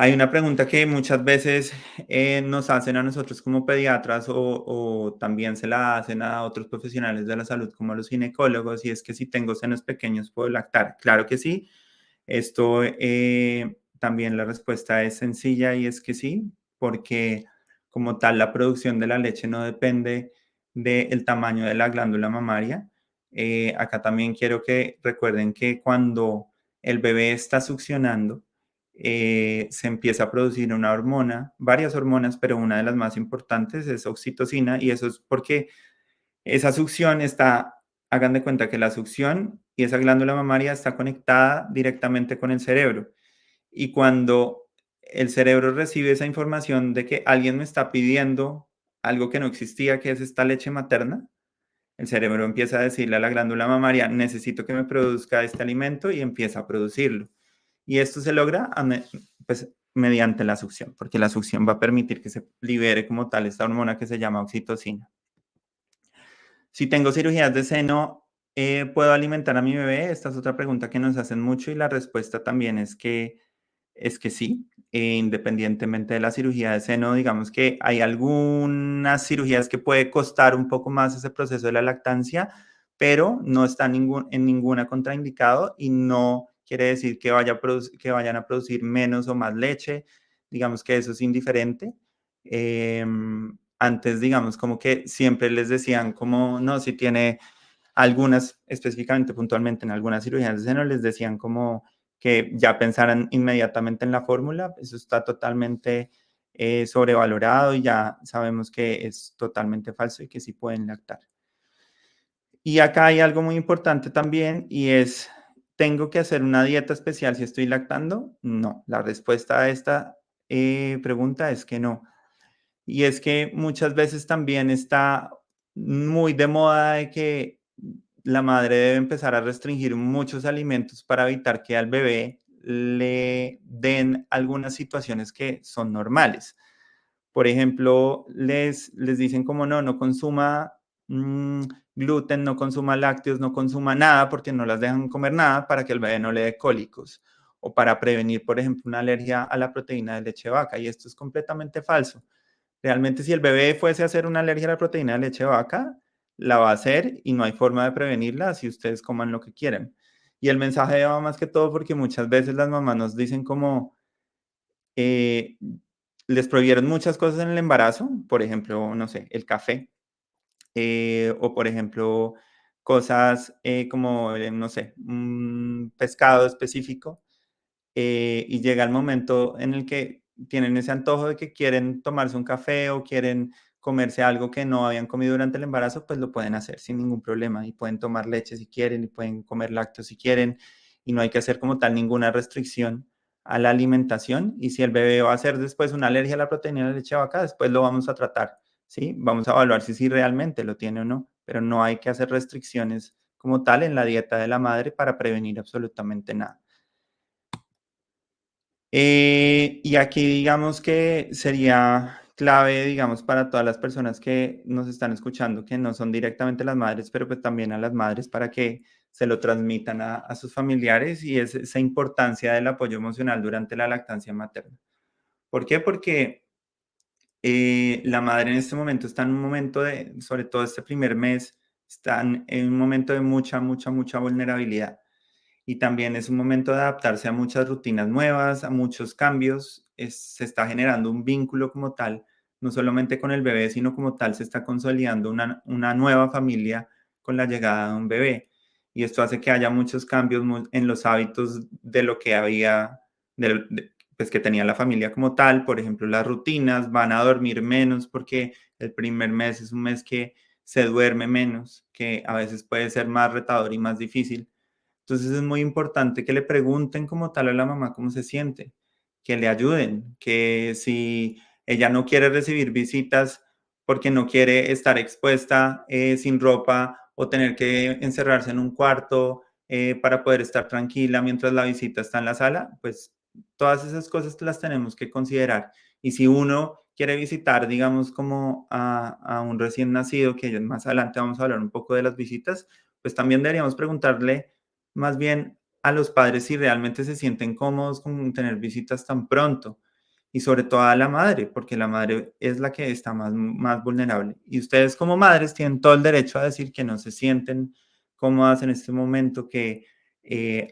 Hay una pregunta que muchas veces nos hacen a nosotros como pediatras o también se la hacen a otros profesionales de la salud como los ginecólogos y es que si tengo senos pequeños puedo lactar. Claro que sí. Esto también la respuesta es sencilla y es que sí, porque como tal la producción de la leche no depende del tamaño de la glándula mamaria. Acá también quiero que recuerden que cuando el bebé está succionando, se empieza a producir una hormona, varias hormonas, pero una de las más importantes es oxitocina y eso es porque esa succión está, hagan de cuenta que la succión y esa glándula mamaria está conectada directamente con el cerebro. Y cuando el cerebro recibe esa información de que alguien me está pidiendo algo que no existía, que es esta leche materna, el cerebro empieza a decirle a la glándula mamaria, necesito que me produzca este alimento y empieza a producirlo. Y esto se logra pues, mediante la succión, porque la succión va a permitir que se libere como tal esta hormona que se llama oxitocina. Si tengo cirugías de seno, ¿puedo alimentar a mi bebé? Esta es otra pregunta que nos hacen mucho y la respuesta también es que sí, independientemente de la cirugía de seno, digamos que hay algunas cirugías que puede costar un poco más ese proceso de la lactancia, pero no está en ninguna contraindicado y no quiere decir que, que vayan a producir menos o más leche. Digamos que eso es indiferente. Antes, digamos, como que siempre les decían como, no, si tiene algunas, específicamente, puntualmente en algunas cirugías de seno, les decían como que ya pensaran inmediatamente en la fórmula. Eso está totalmente sobrevalorado y ya sabemos que es totalmente falso y que sí pueden lactar. Y acá hay algo muy importante también y es, ¿tengo que hacer una dieta especial si estoy lactando? No, la respuesta a esta pregunta es que no. Y es que muchas veces también está muy de moda de que la madre debe empezar a restringir muchos alimentos para evitar que al bebé le den algunas situaciones que son normales. Por ejemplo, les dicen como no, no consuma mm, gluten, no consuma lácteos, no consuma nada porque no las dejan comer nada para que el bebé no le dé cólicos o para prevenir, por ejemplo, una alergia a la proteína de leche de vaca. Y esto es completamente falso. Realmente, si el bebé fuese a hacer una alergia a la proteína de leche de vaca, la va a hacer y no hay forma de prevenirla si ustedes coman lo que quieran. Y el mensaje va más que todo porque muchas veces las mamás nos dicen como eh, les prohibieron muchas cosas en el embarazo, por ejemplo, no sé, el café, o por ejemplo, cosas como, no sé, un pescado específico y llega el momento en el que tienen ese antojo de que quieren tomarse un café o quieren comerse algo que no habían comido durante el embarazo, pues lo pueden hacer sin ningún problema y pueden tomar leche si quieren y pueden comer lácteos si quieren y no hay que hacer como tal ninguna restricción a la alimentación y si el bebé va a hacer después una alergia a la proteína de la leche de vaca, después lo vamos a tratar, ¿sí? Vamos a evaluar si realmente lo tiene o no, pero no hay que hacer restricciones como tal en la dieta de la madre para prevenir absolutamente nada. Y aquí digamos que sería clave, digamos, para todas las personas que nos están escuchando, que no son directamente las madres, pero pues también a las madres para que se lo transmitan a sus familiares y es esa importancia del apoyo emocional durante la lactancia materna. ¿Por qué? Porque la madre en este momento está en un momento de, sobre todo este primer mes, están en un momento de mucha, mucha, mucha vulnerabilidad y también es un momento de adaptarse a muchas rutinas nuevas, a muchos cambios. Se está generando un vínculo como tal, no solamente con el bebé, sino como tal se está consolidando una nueva familia con la llegada de un bebé. Y esto hace que haya muchos cambios en los hábitos de lo que había, pues que tenía la familia como tal. Por ejemplo, las rutinas, van a dormir menos porque el primer mes es un mes que se duerme menos, que a veces puede ser más retador y más difícil. Entonces es muy importante que le pregunten como tal a la mamá cómo se siente, que le ayuden, que si ella no quiere recibir visitas porque no quiere estar expuesta sin ropa o tener que encerrarse en un cuarto para poder estar tranquila mientras la visita está en la sala, pues todas esas cosas las tenemos que considerar. Y si uno quiere visitar, digamos, como a un recién nacido, que más adelante vamos a hablar un poco de las visitas, pues también deberíamos preguntarle más bien a los padres si realmente se sienten cómodos con tener visitas tan pronto. y sobre todo a la madre, porque la madre es la que está más vulnerable. Y ustedes como madres tienen todo el derecho a decir que no se sienten cómodas en este momento, que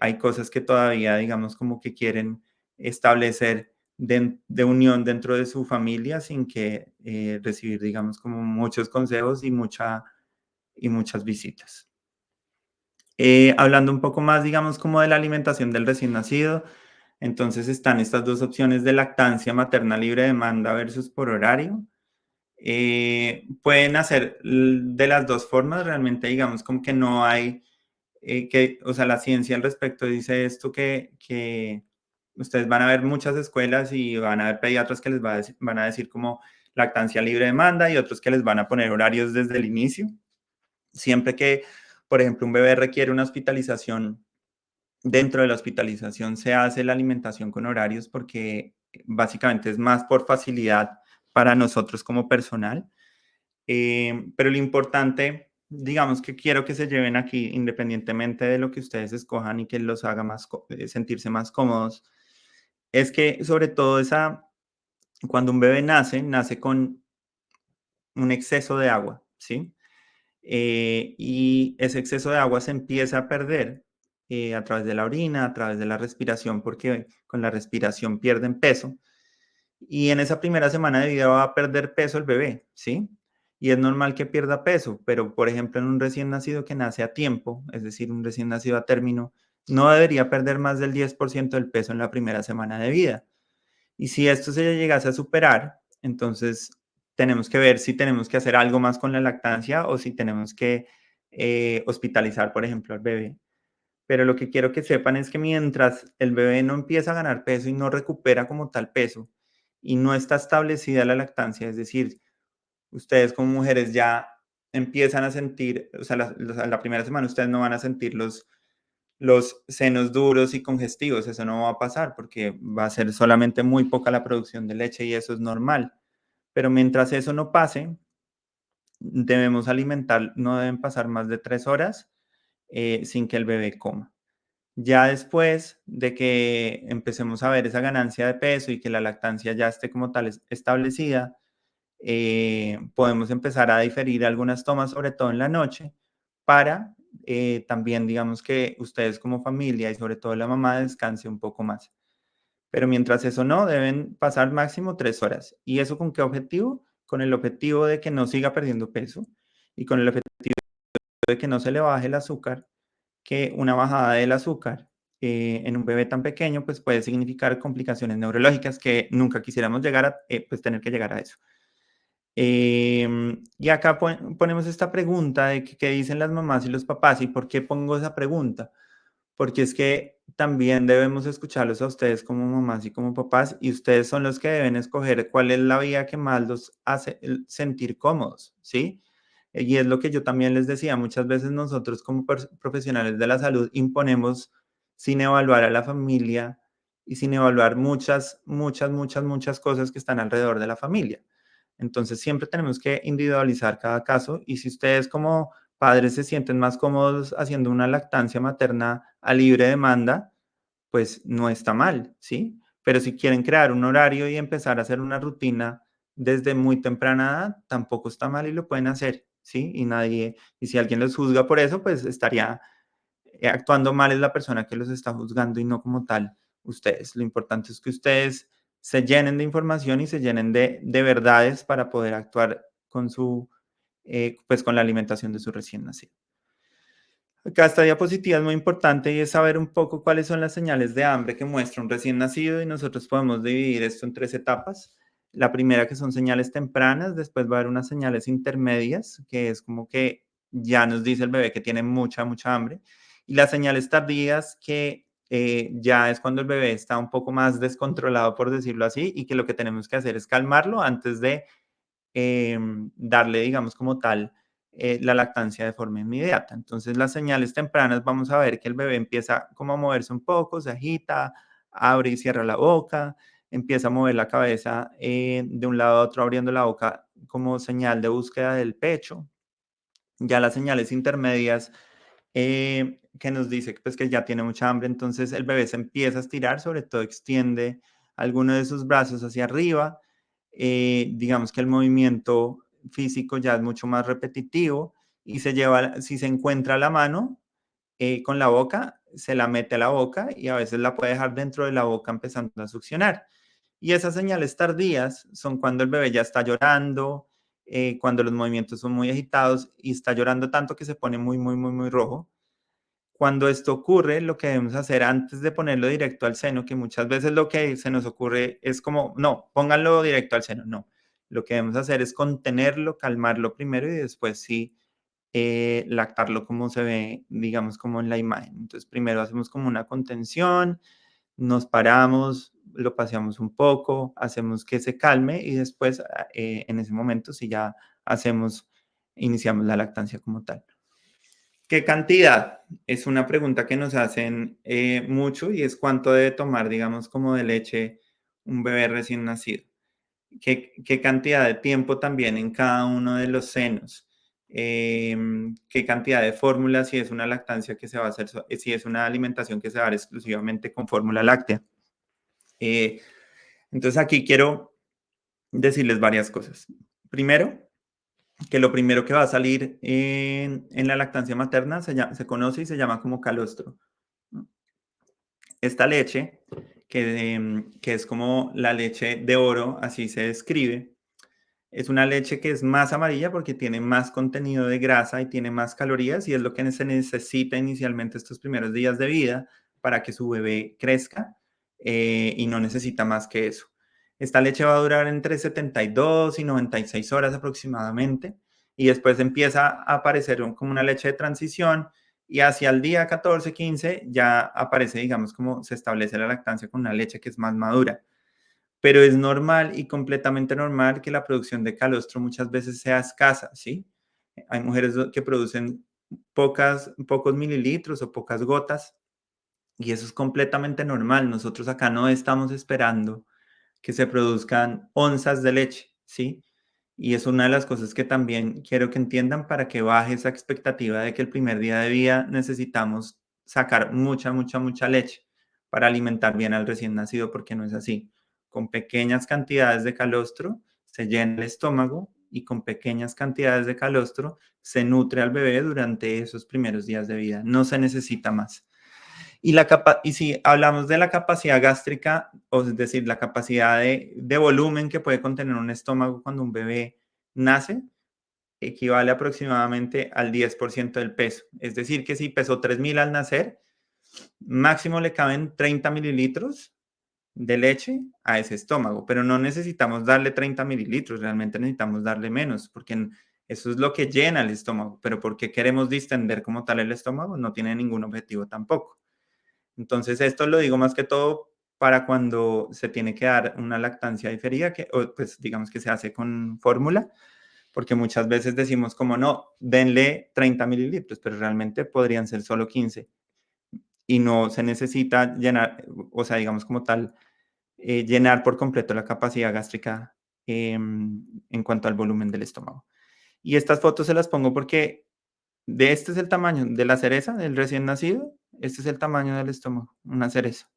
hay cosas que todavía, digamos, como que quieren establecer de unión dentro de su familia sin que recibir, digamos, como muchos consejos y muchas visitas. Hablando un poco más, digamos, como de la alimentación del recién nacido, entonces están estas dos opciones de lactancia materna libre demanda versus por horario. Pueden hacer de las dos formas, realmente digamos como que no hay, o sea, la ciencia al respecto dice esto que ustedes van a ver muchas escuelas y van a ver pediatras que les van a decir como lactancia libre demanda y otros que les van a poner horarios desde el inicio. Siempre que, por ejemplo, un bebé requiere una hospitalización, dentro de la hospitalización se hace la alimentación con horarios porque básicamente es más por facilidad para nosotros como personal. Pero lo importante, digamos que quiero que se lleven aquí, independientemente de lo que ustedes escojan y que los haga sentirse más cómodos, es que sobre todo cuando un bebé nace, nace con un exceso de agua, ¿sí? Y ese exceso de agua se empieza a perder a través de la orina, a través de la respiración, porque con la respiración pierden peso. Y en esa primera semana de vida va a perder peso el bebé, ¿sí? Y es normal que pierda peso, pero por ejemplo en un recién nacido que nace a tiempo, es decir, un recién nacido a término, no debería perder más del 10% del peso en la primera semana de vida. Y si esto se llegase a superar, entonces tenemos que ver si tenemos que hacer algo más con la lactancia o si tenemos que hospitalizar, por ejemplo, al bebé. Pero lo que quiero que sepan es que mientras el bebé no empieza a ganar peso y no recupera como tal peso y no está establecida la lactancia, es decir, ustedes como mujeres ya empiezan a sentir, o sea, la primera semana ustedes no van a sentir los senos duros y congestivos, eso no va a pasar porque va a ser solamente muy poca la producción de leche y eso es normal. Pero mientras eso no pase, debemos alimentar, no deben pasar más de 3 horas sin que el bebé coma. Ya después de que empecemos a ver esa ganancia de peso y que la lactancia ya esté como tal establecida, podemos empezar a diferir algunas tomas, sobre todo en la noche, para también, digamos que ustedes como familia y sobre todo la mamá descanse un poco más. Pero mientras eso no, deben pasar máximo 3 horas. ¿Y eso con qué objetivo? Con el objetivo de que no siga perdiendo peso y con el objetivo de que no se le baje el azúcar, que una bajada del azúcar en un bebé tan pequeño pues puede significar complicaciones neurológicas que nunca quisiéramos llegar a pues tener que llegar a eso. Y acá ponemos esta pregunta de qué dicen las mamás y los papás. ¿Y por qué pongo esa pregunta? Porque es que también debemos escucharlos a ustedes como mamás y como papás, y ustedes son los que deben escoger cuál es la vía que más los hace sentir cómodos, ¿sí? Y es lo que yo también les decía, muchas veces nosotros como profesionales de la salud imponemos sin evaluar a la familia y sin evaluar muchas cosas que están alrededor de la familia. Entonces siempre tenemos que individualizar cada caso y si ustedes como padres se sienten más cómodos haciendo una lactancia materna a libre demanda, pues no está mal, ¿sí? Pero si quieren crear un horario y empezar a hacer una rutina desde muy temprana edad, tampoco está mal y lo pueden hacer, ¿sí? Y si alguien los juzga por eso, pues estaría actuando mal es la persona que los está juzgando y no como tal ustedes. Lo importante es que ustedes se llenen de información y se llenen de verdades para poder actuar con pues con la alimentación de su recién nacido. Acá esta diapositiva es muy importante y es saber un poco cuáles son las señales de hambre que muestra un recién nacido y nosotros podemos dividir esto en 3 etapas. La primera que son señales tempranas, después va a haber unas señales intermedias, que es como que ya nos dice el bebé que tiene mucha hambre, y las señales tardías que ya es cuando el bebé está un poco más descontrolado, por decirlo así, y que lo que tenemos que hacer es calmarlo antes de darle, digamos, como tal, la lactancia de forma inmediata. Entonces, las señales tempranas, vamos a ver que el bebé empieza como a moverse un poco, se agita, abre y cierra la boca, empieza a mover la cabeza de un lado a otro, abriendo la boca como señal de búsqueda del pecho. Ya las señales intermedias que nos dice pues, que ya tiene mucha hambre, entonces el bebé se empieza a estirar, sobre todo extiende alguno de sus brazos hacia arriba. Digamos que el movimiento físico ya es mucho más repetitivo y si se encuentra la mano con la boca, se la mete a la boca y a veces la puede dejar dentro de la boca empezando a succionar. Y esas señales tardías son cuando el bebé ya está llorando, cuando los movimientos son muy agitados y está llorando tanto que se pone muy, muy, muy, muy rojo. Cuando esto ocurre, lo que debemos hacer antes de ponerlo directo al seno, que muchas veces lo que se nos ocurre es como, no, pónganlo directo al seno, no. Lo que debemos hacer es contenerlo, calmarlo primero y después sí lactarlo como se ve, digamos, como en la imagen. Entonces, primero hacemos como una contención, nos paramos, lo paseamos un poco, hacemos que se calme y después, en ese momento, sí ya iniciamos la lactancia como tal. ¿Qué cantidad? Es una pregunta que nos hacen mucho y es cuánto debe tomar, digamos, como de leche un bebé recién nacido. ¿Qué cantidad de tiempo también en cada uno de los senos? ¿Qué cantidad de fórmula si es una lactancia que se va a hacer, si es una alimentación que se va a dar exclusivamente con fórmula láctea? Entonces aquí quiero decirles varias cosas. Primero, que lo primero que va a salir en la lactancia materna se conoce y se llama como calostro. Esta leche, que es como la leche de oro, así se describe, es una leche que es más amarilla porque tiene más contenido de grasa y tiene más calorías y es lo que se necesita inicialmente estos primeros días de vida para que su bebé crezca y no necesita más que eso. Esta leche va a durar entre 72 y 96 horas aproximadamente y después empieza a aparecer como una leche de transición y hacia el día 14, 15 ya aparece, digamos, como se establece la lactancia con una leche que es más madura. Pero es normal y completamente normal que la producción de calostro muchas veces sea escasa, ¿sí? Hay mujeres que producen pocos mililitros o pocas gotas y eso es completamente normal. Nosotros acá no estamos esperando que se produzcan onzas de leche, ¿sí? Y es una de las cosas que también quiero que entiendan para que baje esa expectativa de que el primer día de vida necesitamos sacar mucha, mucha, mucha leche para alimentar bien al recién nacido, porque no es así. Con pequeñas cantidades de calostro se llena el estómago y con pequeñas cantidades de calostro se nutre al bebé durante esos primeros días de vida. No se necesita más. Y si hablamos de la capacidad gástrica, o es decir, la capacidad de volumen que puede contener un estómago cuando un bebé nace, equivale aproximadamente al 10% del peso. Es decir, que si pesó 3.000 al nacer, máximo le caben 30 mililitros de leche a ese estómago, pero no necesitamos darle 30 mililitros, realmente necesitamos darle menos, porque eso es lo que llena el estómago, pero porque queremos distender como tal el estómago, no tiene ningún objetivo tampoco. Entonces, esto lo digo más que todo para cuando se tiene que dar una lactancia diferida, pues digamos que se hace con fórmula, porque muchas veces decimos como no, denle 30 mililitros, pero realmente podrían ser solo 15 y no se necesita llenar, o sea, digamos como tal, llenar por completo la capacidad gástrica en cuanto al volumen del estómago. Y estas fotos se las pongo porque este es el tamaño de la cereza del recién nacido, este es el tamaño del estómago, una cereza.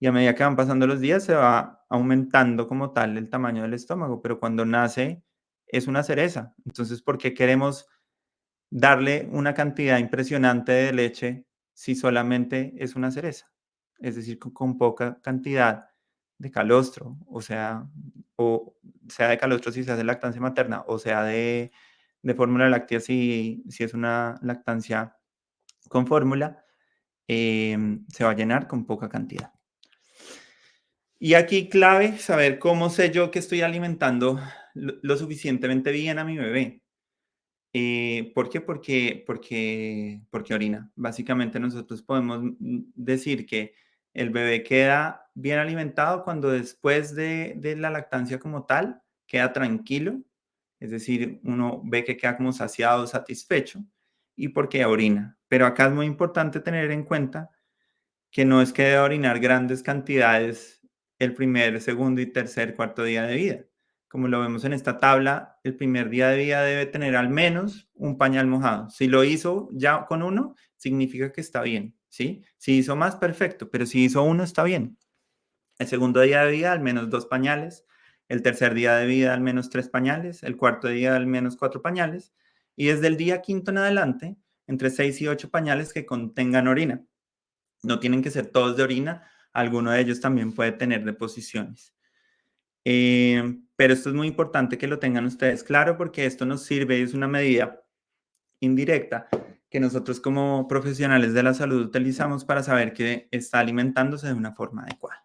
Y a medida que van pasando los días se va aumentando como tal el tamaño del estómago, pero cuando nace es una cereza. Entonces, ¿por qué queremos darle una cantidad impresionante de leche si solamente es una cereza? Es decir, con poca cantidad de calostro, o sea de calostro si se hace lactancia materna, o sea de fórmula láctea si es una lactancia con fórmula, se va a llenar con poca cantidad. Y aquí clave saber cómo sé yo que estoy alimentando lo suficientemente bien a mi bebé. ¿Por qué? Porque orina. Básicamente nosotros podemos decir que el bebé queda bien alimentado cuando después de la lactancia como tal, queda tranquilo. Es decir, uno ve que queda como saciado, satisfecho y porque orina. Pero acá es muy importante tener en cuenta que no es que deba orinar grandes cantidades el primer, segundo y tercer, cuarto día de vida. Como lo vemos en esta tabla, el primer día de vida debe tener al menos un pañal mojado. Si lo hizo ya con uno, significa que está bien, ¿sí? Si hizo más, perfecto, pero si hizo uno, está bien. El segundo día de vida, al menos 2 pañales. El tercer día de vida, al menos 3 pañales. El cuarto día, al menos 4 pañales. Y desde el día quinto en adelante, entre 6 y 8 pañales que contengan orina. No tienen que ser todos de orina, alguno de ellos también puede tener deposiciones. Pero esto es muy importante que lo tengan ustedes claro porque esto nos sirve, es una medida indirecta que nosotros como profesionales de la salud utilizamos para saber que está alimentándose de una forma adecuada.